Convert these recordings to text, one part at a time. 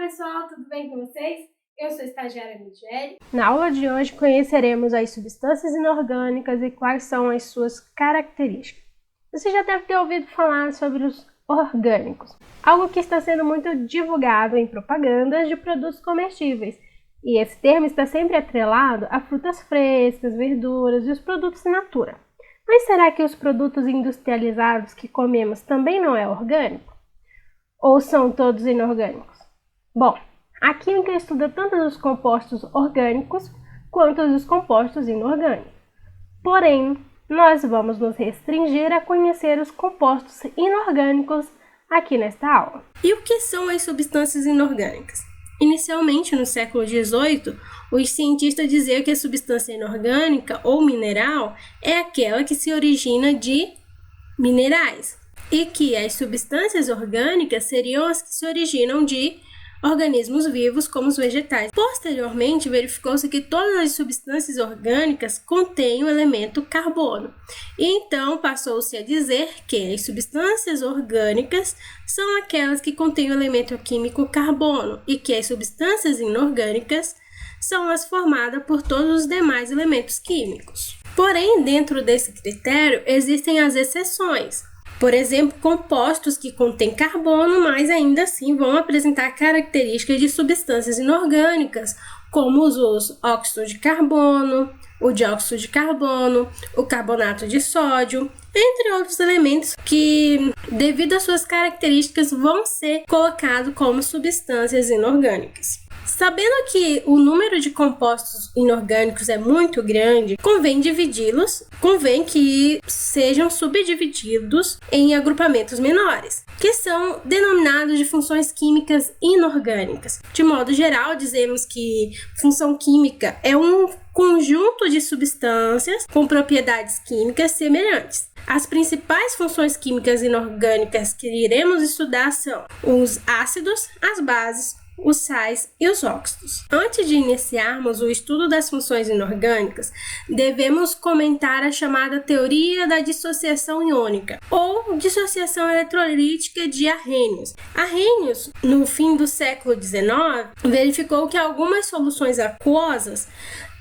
pessoal, tudo bem com vocês? Eu sou a estagiária Michele. Na aula de hoje conheceremos as substâncias inorgânicas e quais são as suas características. Você já deve ter ouvido falar sobre os orgânicos, algo que está sendo muito divulgado em propagandas de produtos comestíveis. E esse termo está sempre atrelado a frutas frescas, verduras e os produtos in natura. Mas será que os produtos industrializados que comemos também não é orgânico? Ou são todos inorgânicos? Bom, a química estuda tanto os compostos orgânicos quanto os compostos inorgânicos. Porém, nós vamos nos restringir a conhecer os compostos inorgânicos aqui nesta aula. E o que são as substâncias inorgânicas? Inicialmente, no século XVIII, os cientistas diziam que a substância inorgânica ou mineral é aquela que se origina de minerais e que as substâncias orgânicas seriam as que se originam de organismos vivos, como os vegetais. Posteriormente, verificou-se que todas as substâncias orgânicas contêm o elemento carbono. E então passou-se a dizer que as substâncias orgânicas são aquelas que contêm o elemento químico carbono e que as substâncias inorgânicas são as formadas por todos os demais elementos químicos. Porém, dentro desse critério, existem as exceções. Por exemplo, compostos que contêm carbono, mas ainda assim vão apresentar características de substâncias inorgânicas, como os óxidos de carbono, o dióxido de carbono, o carbonato de sódio, entre outros elementos que, devido às suas características, vão ser colocados como substâncias inorgânicas. Sabendo que o número de compostos inorgânicos é muito grande, convém que sejam subdivididos em agrupamentos menores, que são denominados de funções químicas inorgânicas. De modo geral, dizemos que função química é um conjunto de substâncias com propriedades químicas semelhantes. As principais funções químicas inorgânicas que iremos estudar são os ácidos, as bases, os sais e os óxidos. Antes de iniciarmos o estudo das funções inorgânicas, devemos comentar a chamada teoria da dissociação iônica ou dissociação eletrolítica de Arrhenius. Arrhenius, no fim do século XIX, verificou que algumas soluções aquosas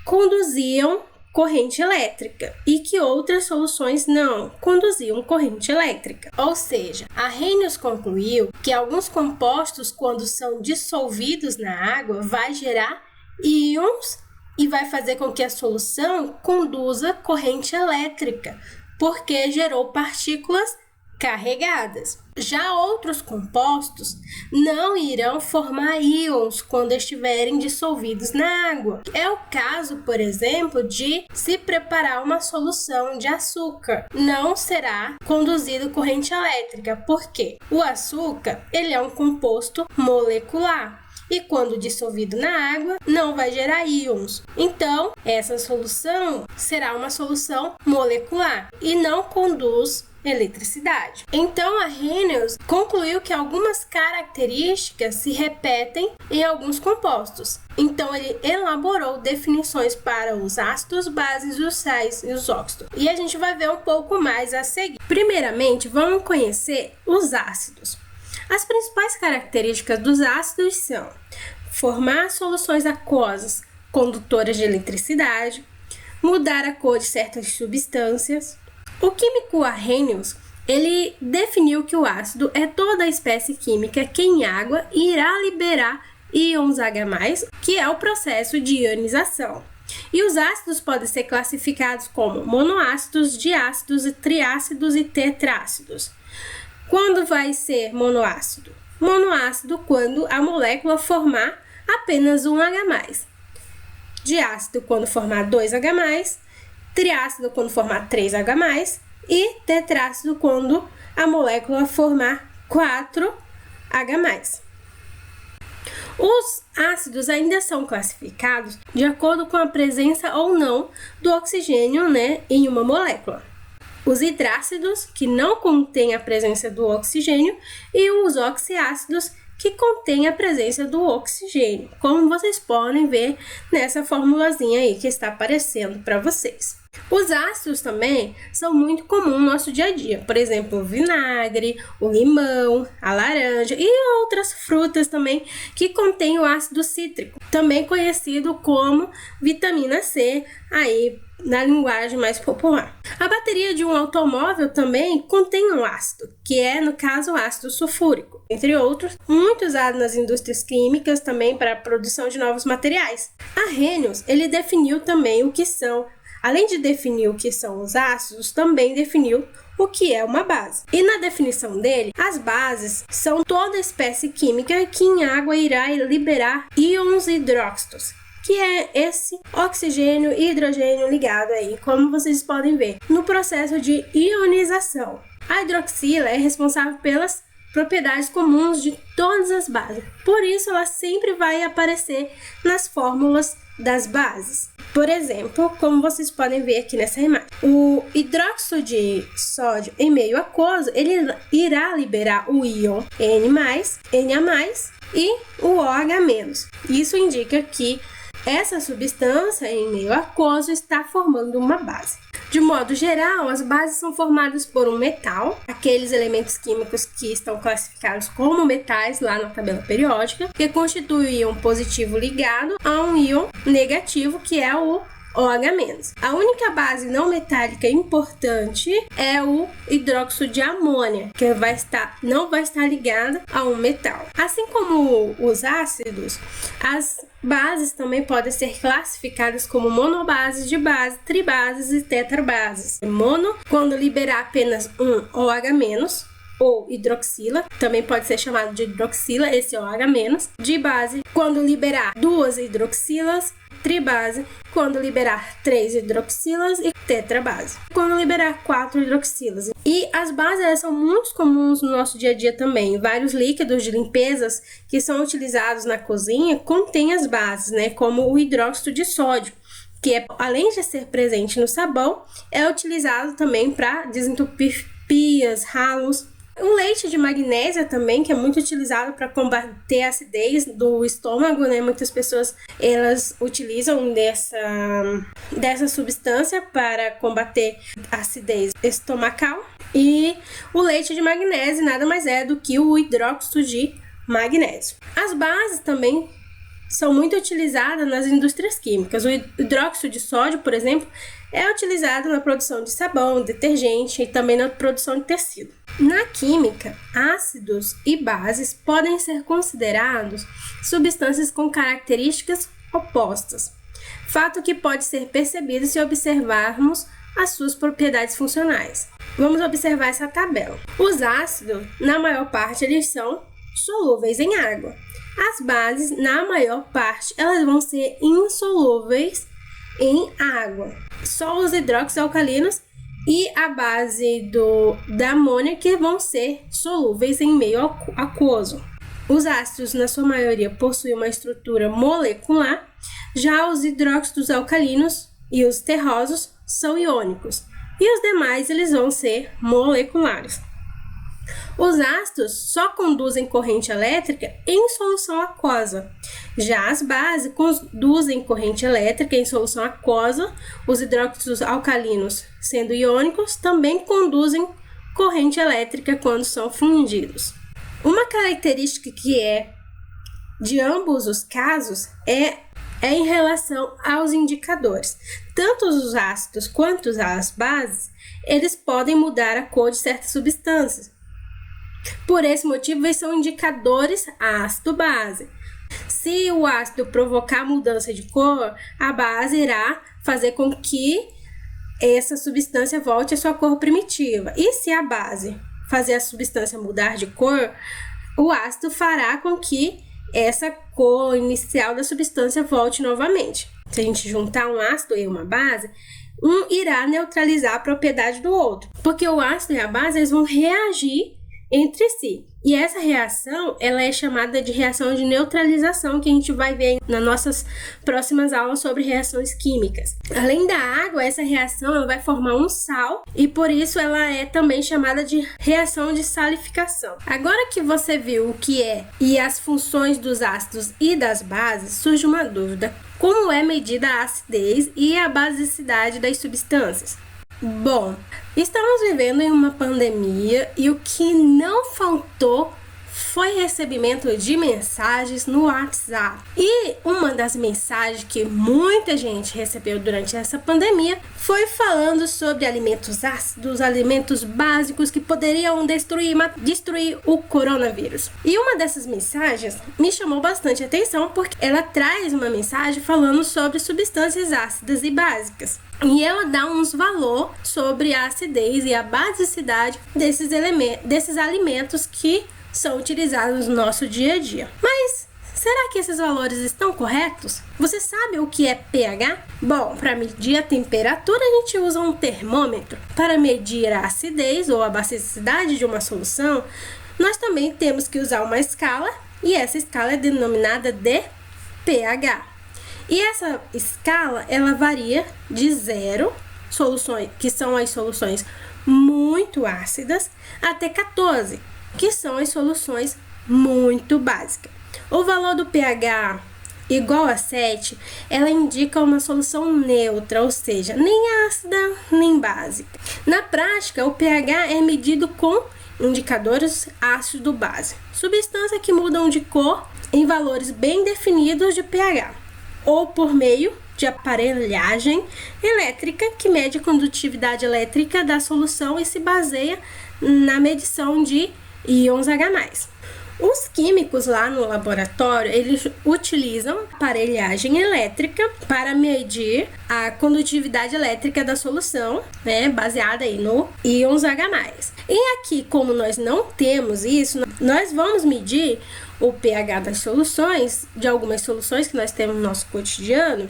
conduziam corrente elétrica e que outras soluções não conduziam corrente elétrica. Ou seja, Arrhenius concluiu que alguns compostos, quando são dissolvidos na água, vai gerar íons e vai fazer com que a solução conduza corrente elétrica, porque gerou partículas carregadas. Já outros compostos não irão formar íons quando estiverem dissolvidos na água. É o caso, por exemplo, de se preparar uma solução de açúcar. Não será conduzido corrente elétrica, porque o açúcar ele é um composto molecular. E quando dissolvido na água, não vai gerar íons. Então, essa solução será uma solução molecular e não conduz eletricidade. Então, Arrhenius concluiu que algumas características se repetem em alguns compostos. Então, ele elaborou definições para os ácidos, bases, os sais e os óxidos. E a gente vai ver um pouco mais a seguir. Primeiramente, vamos conhecer os ácidos. As principais características dos ácidos são formar soluções aquosas condutoras de eletricidade, mudar a cor de certas substâncias. O químico Arrhenius, ele definiu que o ácido é toda a espécie química que em água irá liberar íons H+, que é o processo de ionização. E os ácidos podem ser classificados como monoácidos, diácidos, triácidos e tetrácidos. Quando vai ser monoácido? Monoácido quando a molécula formar apenas um H+. Diácido quando formar 2H+, triácido quando formar 3H+, e tetrácido quando a molécula formar 4H+. Os ácidos ainda são classificados de acordo com a presença ou não do oxigênio, em uma molécula. Os hidrácidos, que não contêm a presença do oxigênio, e os oxiácidos, que contém a presença do oxigênio, como vocês podem ver nessa formulazinha aí que está aparecendo para vocês. Os ácidos também são muito comuns no nosso dia a dia, por exemplo, o vinagre, o limão, a laranja e outras frutas também que contêm o ácido cítrico, também conhecido como vitamina C, aí na linguagem mais popular. A bateria de um automóvel também contém um ácido, que é, no caso, o ácido sulfúrico, entre outros, muito usado nas indústrias químicas também para a produção de novos materiais. Arrhenius, ele definiu também o que são, além de definir o que são os ácidos, também definiu o que é uma base. E na definição dele, as bases são toda espécie química que em água irá liberar íons hidróxidos, que é esse oxigênio e hidrogênio ligado aí, como vocês podem ver, no processo de ionização. A hidroxila é responsável pelas propriedades comuns de todas as bases, por isso ela sempre vai aparecer nas fórmulas das bases. Por exemplo, como vocês podem ver aqui nessa imagem, o hidróxido de sódio em meio aquoso, ele irá liberar o íon N+, Na+, e o OH-. Isso indica que essa substância em meio aquoso está formando uma base. De modo geral, as bases são formadas por um metal, aqueles elementos químicos que estão classificados como metais lá na tabela periódica, que constitui um íon positivo ligado a um íon negativo, que é o OH-. A única base não metálica importante é o hidróxido de amônia, que não vai estar ligada a um metal. Assim como os ácidos, as bases também podem ser classificadas como monobases, dibase, tribases e tetrabases. Mono, quando liberar apenas um OH-, ou hidroxila, também pode ser chamado de hidroxila, esse OH-. Dibase, quando liberar duas hidroxilas. Tribase, quando liberar 3 hidroxilas, e tetrabase, quando liberar 4 hidroxilas. E as bases, elas são muito comuns no nosso dia a dia também. Vários líquidos de limpezas que são utilizados na cozinha contêm as bases, né, como o hidróxido de sódio, que além de ser presente no sabão, é utilizado também para desentupir pias, ralos. O leite de magnésia também, que é muito utilizado para combater a acidez do estômago, né? Muitas pessoas, elas utilizam dessa substância para combater a acidez estomacal. E o leite de magnésio nada mais é do que o hidróxido de magnésio. As bases também são muito utilizadas nas indústrias químicas. O hidróxido de sódio, por exemplo, é utilizado na produção de sabão, detergente e também na produção de tecido. Na química, ácidos e bases podem ser considerados substâncias com características opostas, fato que pode ser percebido se observarmos as suas propriedades funcionais. Vamos observar essa tabela. Os ácidos, na maior parte, eles são solúveis em água. As bases, na maior parte, elas vão ser insolúveis em água. Só os hidróxidos alcalinos e a base da amônia que vão ser solúveis em meio aquoso. Os ácidos, na sua maioria, possuem uma estrutura molecular, já os hidróxidos alcalinos e os terrosos são iônicos, e os demais eles vão ser moleculares. Os ácidos só conduzem corrente elétrica em solução aquosa. Já as bases conduzem corrente elétrica em solução aquosa. Os hidróxidos alcalinos, sendo iônicos, também conduzem corrente elétrica quando são fundidos. Uma característica que é de ambos os casos é em relação aos indicadores. Tanto os ácidos quanto as bases, eles podem mudar a cor de certas substâncias. Por esse motivo, eles são indicadores ácido-base. Se o ácido provocar mudança de cor, a base irá fazer com que essa substância volte à sua cor primitiva. E se a base fazer a substância mudar de cor, o ácido fará com que essa cor inicial da substância volte novamente. Se a gente juntar um ácido e uma base, um irá neutralizar a propriedade do outro, porque o ácido e a base eles vão reagir entre si. E essa reação, ela é chamada de reação de neutralização, que a gente vai ver nas nossas próximas aulas sobre reações químicas. Além da água, essa reação ela vai formar um sal e por isso ela é também chamada de reação de salificação. Agora que você viu o que é e as funções dos ácidos e das bases, surge uma dúvida: como é medida a acidez e a basicidade das substâncias? Bom, estamos vivendo em uma pandemia e o que não faltou foi recebimento de mensagens no WhatsApp. E uma das mensagens que muita gente recebeu durante essa pandemia foi falando sobre alimentos ácidos, alimentos básicos que poderiam destruir o coronavírus. E uma dessas mensagens me chamou bastante atenção porque ela traz uma mensagem falando sobre substâncias ácidas e básicas. E ela dá uns valor sobre a acidez e a basicidade desses alimentos que são utilizados no nosso dia a dia. Mas será que esses valores estão corretos? Você sabe o que é pH? Bom, para medir a temperatura a gente usa um termômetro. Para medir a acidez ou a basicidade de uma solução, nós também temos que usar uma escala e essa escala é denominada de pH. E essa escala, ela varia de 0, soluções que são as soluções muito ácidas, até 14, que são as soluções muito básicas. O valor do pH igual a 7, ela indica uma solução neutra, ou seja, nem ácida nem básica. Na prática, o pH é medido com indicadores ácido-base, substâncias que mudam de cor em valores bem definidos de pH, ou por meio de aparelhagem elétrica que mede a condutividade elétrica da solução e se baseia na medição de íons H+. Os químicos lá no laboratório, eles utilizam aparelhagem elétrica para medir a condutividade elétrica da solução, né, baseada aí no íons H+. E aqui, como nós não temos isso, nós vamos medir o pH das soluções, de algumas soluções que nós temos no nosso cotidiano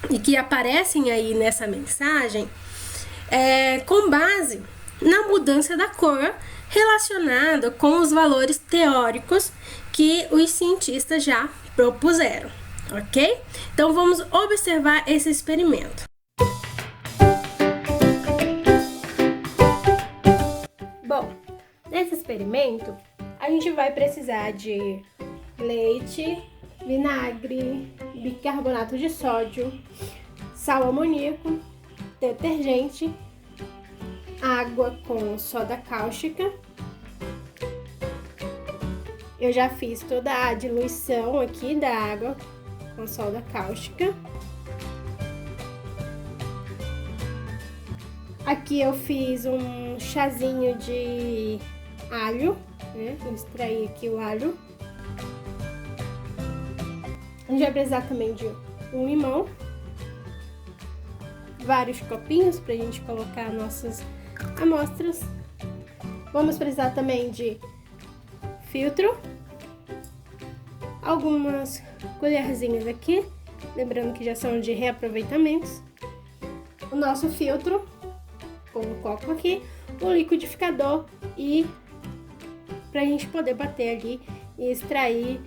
e que aparecem aí nessa mensagem, com base na mudança da cor relacionada com os valores teóricos que os cientistas já propuseram, ok? Então vamos observar esse experimento. Bom, nesse experimento, a gente vai precisar de leite, vinagre, bicarbonato de sódio, sal amoníaco, detergente, água com soda cáustica. Eu já fiz toda a diluição aqui da água com soda cáustica. Aqui eu fiz um chazinho de alho, né? Eu extraí aqui o alho. A gente vai precisar também de um limão, vários copinhos para a gente colocar nossas amostras. Vamos precisar também de filtro, algumas colherzinhas aqui, lembrando que já são de reaproveitamentos, o nosso filtro com um copo aqui, o liquidificador e para a gente poder bater ali e extrair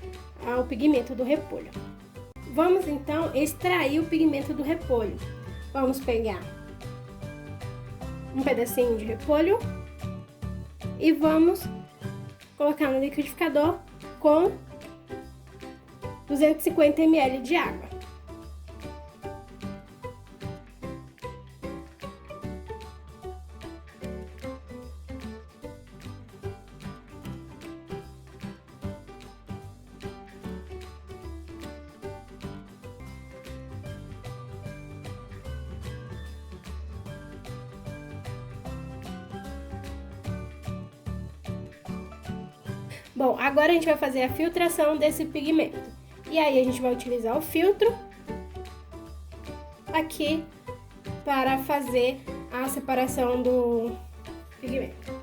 o pigmento do repolho. Vamos então extrair o pigmento do repolho. Vamos pegar um pedacinho de repolho e vamos colocar no liquidificador com 250 ml de água. Bom, agora a gente vai fazer a filtração desse pigmento. E aí a gente vai utilizar o filtro aqui para fazer a separação do pigmento.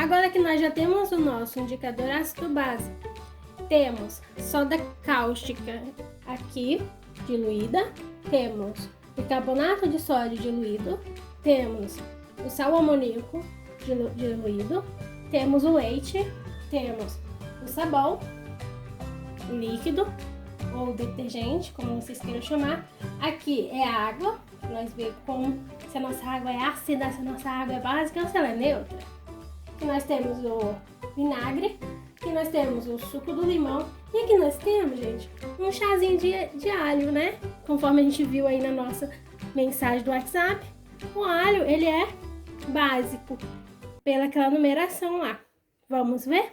Agora que nós já temos o nosso indicador ácido base, temos soda cáustica aqui diluída, temos bicarbonato de sódio diluído, temos o sal amoníaco diluído, temos o leite, temos o sabão líquido ou detergente, como vocês queiram chamar. Aqui é a água, nós vemos como se a nossa água é ácida, se a nossa água é básica ou se ela é neutra. Aqui nós temos o vinagre, aqui nós temos o suco do limão e aqui nós temos, gente, um chazinho de alho, né? Conforme a gente viu aí na nossa mensagem do WhatsApp, o alho, ele é básico pelaquela numeração lá. Vamos ver?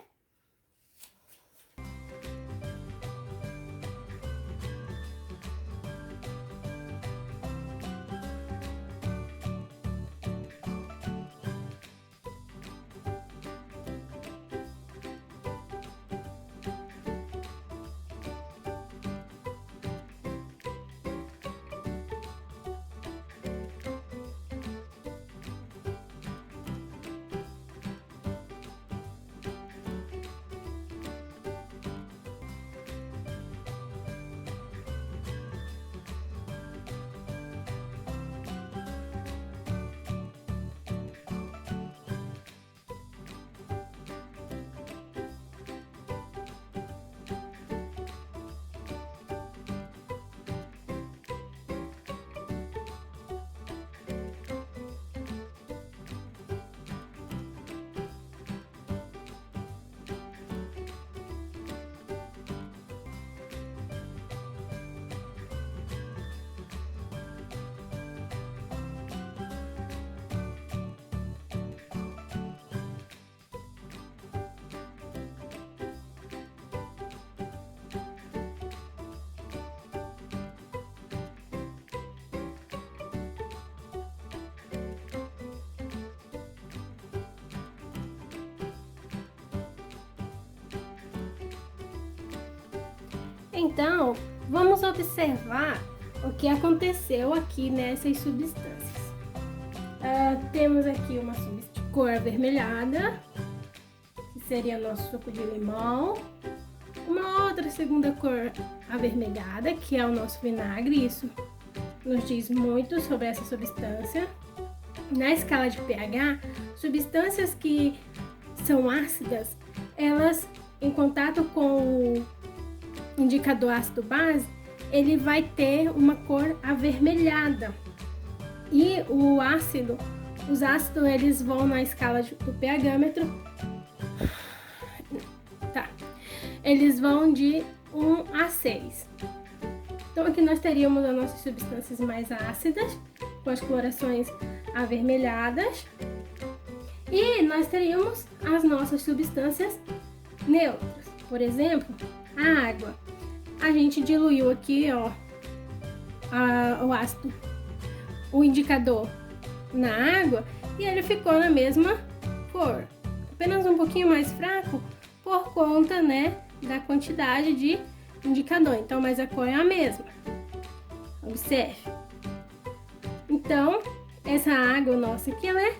Então, vamos observar o que aconteceu aqui nessas substâncias. Temos aqui uma substância de cor avermelhada, que seria nosso suco de limão. Uma outra segunda cor avermelhada, que é o nosso vinagre. Isso nos diz muito sobre essa substância. Na escala de pH, substâncias que são ácidas, elas, em contato com o indicador ácido base, ele vai ter uma cor avermelhada. E os ácidos, eles vão na escala do pH-metro, eles vão de 1 a 6. Então aqui nós teríamos as nossas substâncias mais ácidas, com as colorações avermelhadas, e nós teríamos as nossas substâncias neutras. Por exemplo, a água. A gente diluiu aqui, ó, o ácido, o indicador na água, e ele ficou na mesma cor, apenas um pouquinho mais fraco por conta, né, da quantidade de indicador. Então, mas a cor é a mesma. Observe. Então, essa água nossa aqui, ela é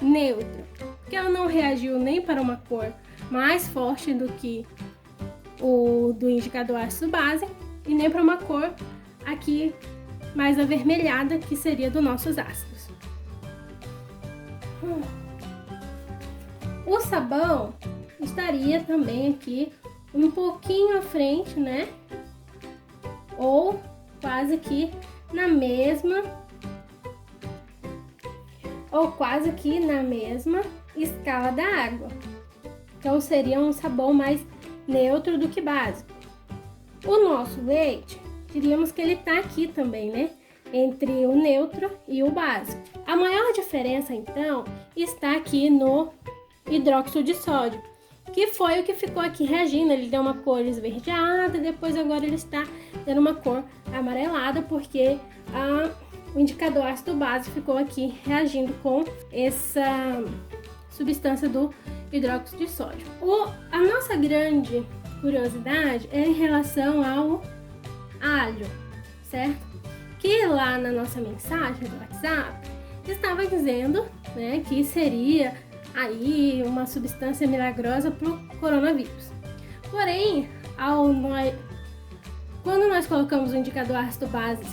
neutra, porque ela não reagiu nem para uma cor mais forte do que o do indicador ácido base e nem para uma cor aqui mais avermelhada, que seria dos nossos ácidos. O sabão estaria também aqui um pouquinho à frente, né? Ou quase que na mesma, escala da água. Então seria um sabão mais neutro do que básico. O nosso leite, diríamos que ele está aqui também, né? Entre o neutro e o básico. A maior diferença, então, está aqui no hidróxido de sódio, que foi o que ficou aqui reagindo. Ele deu uma cor esverdeada, depois agora ele está dando uma cor amarelada, porque o indicador ácido base ficou aqui reagindo com essa substância do hidróxido de sódio. A nossa grande curiosidade é em relação ao alho, certo? Que lá na nossa mensagem do WhatsApp estava dizendo, né, que seria aí uma substância milagrosa para o coronavírus. Porém, quando nós colocamos o indicador ácido-base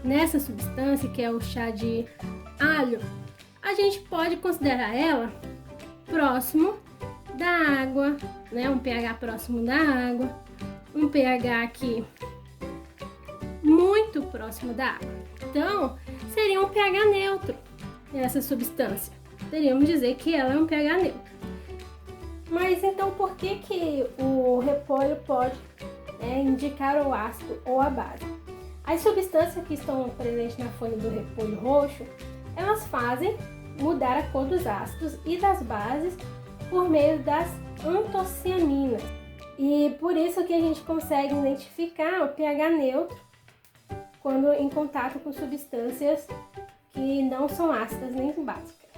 nessa substância, que é o chá de alho, a gente pode considerar ela próximo da água, né? Um pH próximo da água, um pH aqui muito próximo da água. Então, seria um pH neutro essa substância. Poderíamos dizer que ela é um pH neutro. Mas então, por que o repolho pode indicar o ácido ou a base? As substâncias que estão presentes na folha do repolho roxo, elas fazem mudar a cor dos ácidos e das bases por meio das antocianinas. E por isso que a gente consegue identificar o pH neutro quando em contato com substâncias que não são ácidas nem básicas.